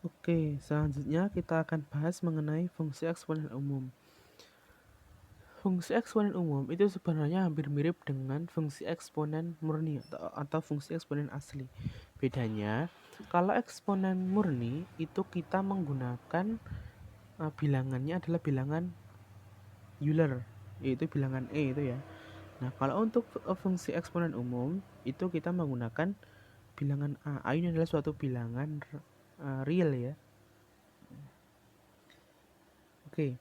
Oke, selanjutnya kita akan bahas mengenai fungsi eksponen umum. Fungsi eksponen umum itu sebenarnya hampir mirip dengan fungsi eksponen murni atau fungsi eksponen asli. Bedanya, kalau eksponen murni itu kita menggunakan bilangannya adalah bilangan Euler, yaitu bilangan E itu ya. Nah, kalau untuk fungsi eksponen umum itu kita menggunakan bilangan A. A ini adalah suatu bilangan real ya. Oke,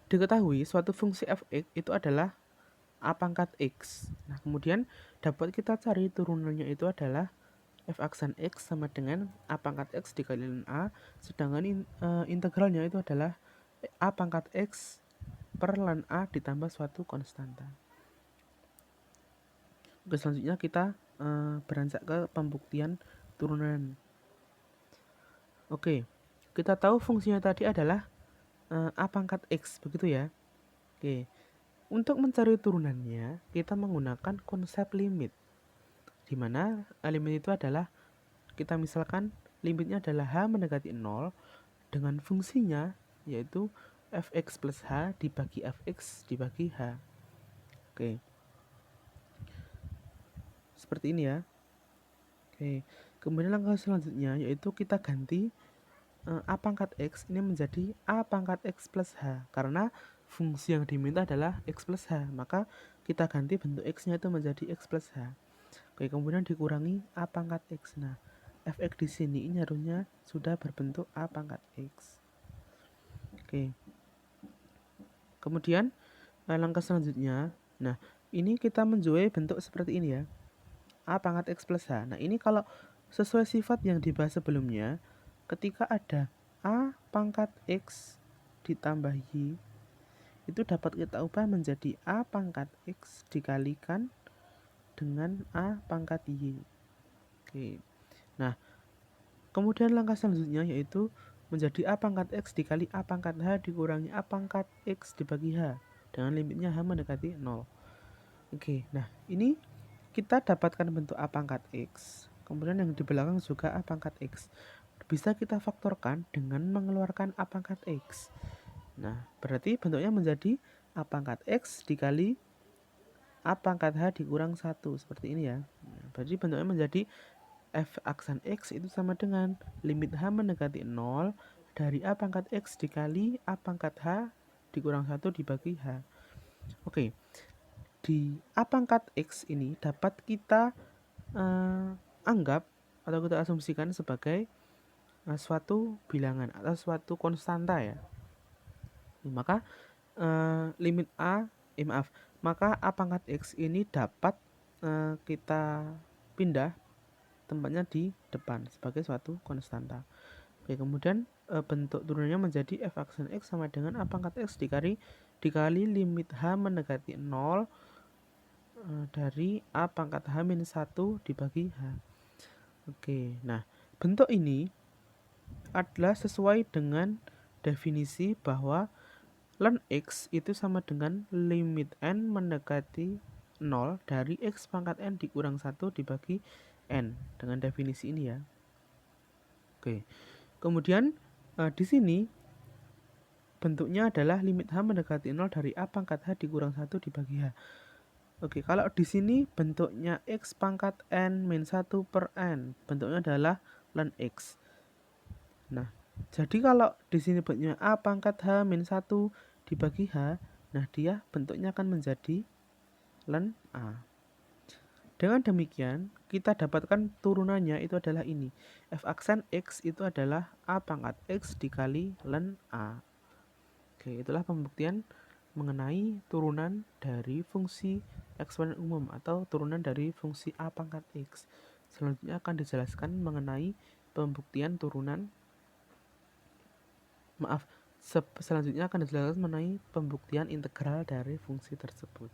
diketahui suatu fungsi f(x) itu adalah a pangkat x. Nah, kemudian dapat kita cari turunannya itu adalah f aksen x sama dengan a pangkat x dikali a, sedangkan integralnya itu adalah a pangkat x per ln a ditambah suatu konstanta. Oke, selanjutnya kita beranjak ke pembuktian turunan. Oke, kita tahu fungsinya tadi adalah a pangkat x, begitu ya. Oke, untuk mencari turunannya kita menggunakan konsep limit, di mana limit itu adalah kita misalkan limitnya adalah h mendekati 0 dengan fungsinya yaitu fx plus h dibagi fx dibagi h. Oke, seperti ini ya. Oke, kemudian langkah selanjutnya yaitu kita ganti a pangkat x ini menjadi a pangkat x plus h, karena fungsi yang diminta adalah x plus h, maka kita ganti bentuk x-nya itu menjadi x plus h. Oke, kemudian dikurangi a pangkat x. Nah, fx di sini ini harusnya sudah berbentuk a pangkat x. Oke, kemudian langkah selanjutnya, nah ini kita menjual bentuk seperti ini ya, a pangkat x plus h. Nah, ini kalau sesuai sifat yang dibahas sebelumnya, ketika ada a pangkat x ditambah y, itu dapat kita ubah menjadi a pangkat x dikalikan dengan a pangkat y. Oke. Nah, kemudian langkah selanjutnya yaitu menjadi a pangkat x dikali a pangkat h dikurangi a pangkat x dibagi h dengan limitnya h mendekati 0. Oke, nah ini kita dapatkan bentuk a pangkat x, kemudian yang di belakang juga a pangkat x. Bisa kita faktorkan dengan mengeluarkan a pangkat x. Nah, berarti bentuknya menjadi a pangkat x dikali a pangkat h dikurang 1, seperti ini ya. Nah, berarti bentuknya menjadi f aksen x itu sama dengan limit h mendekati 0 dari a pangkat x dikali a pangkat h dikurang 1 dibagi h. Oke, di a pangkat x ini dapat kita anggap atau kita asumsikan sebagai suatu bilangan atau suatu konstanta ya. Maka limit maka a pangkat x ini dapat kita pindah tempatnya di depan sebagai suatu konstanta. Oke, kemudian bentuk turunannya menjadi f aksen x sama dengan a pangkat x dikali limit h mendekati 0 dari a pangkat h min 1 dibagi h. Oke, nah bentuk ini adalah sesuai dengan definisi bahwa ln x itu sama dengan limit n mendekati 0 dari x pangkat n dikurang 1 dibagi n, dengan definisi ini ya. Oke, kemudian di sini bentuknya adalah limit h mendekati 0 dari a pangkat h dikurang 1 dibagi h. Oke, kalau di sini bentuknya x pangkat n min 1 per n, bentuknya adalah ln x. Nah, jadi kalau di sini bentuknya a pangkat h min 1 dibagi h, nah dia bentuknya akan menjadi ln a. Dengan demikian, kita dapatkan turunannya itu adalah ini. F aksen x itu adalah a pangkat x dikali ln a. Oke, itulah pembuktian mengenai turunan dari fungsi eksponen umum atau turunan dari fungsi a pangkat x. Selanjutnya akan dijelaskan mengenai pembuktian turunan selanjutnya akan dijelaskan mengenai pembuktian integral dari fungsi tersebut.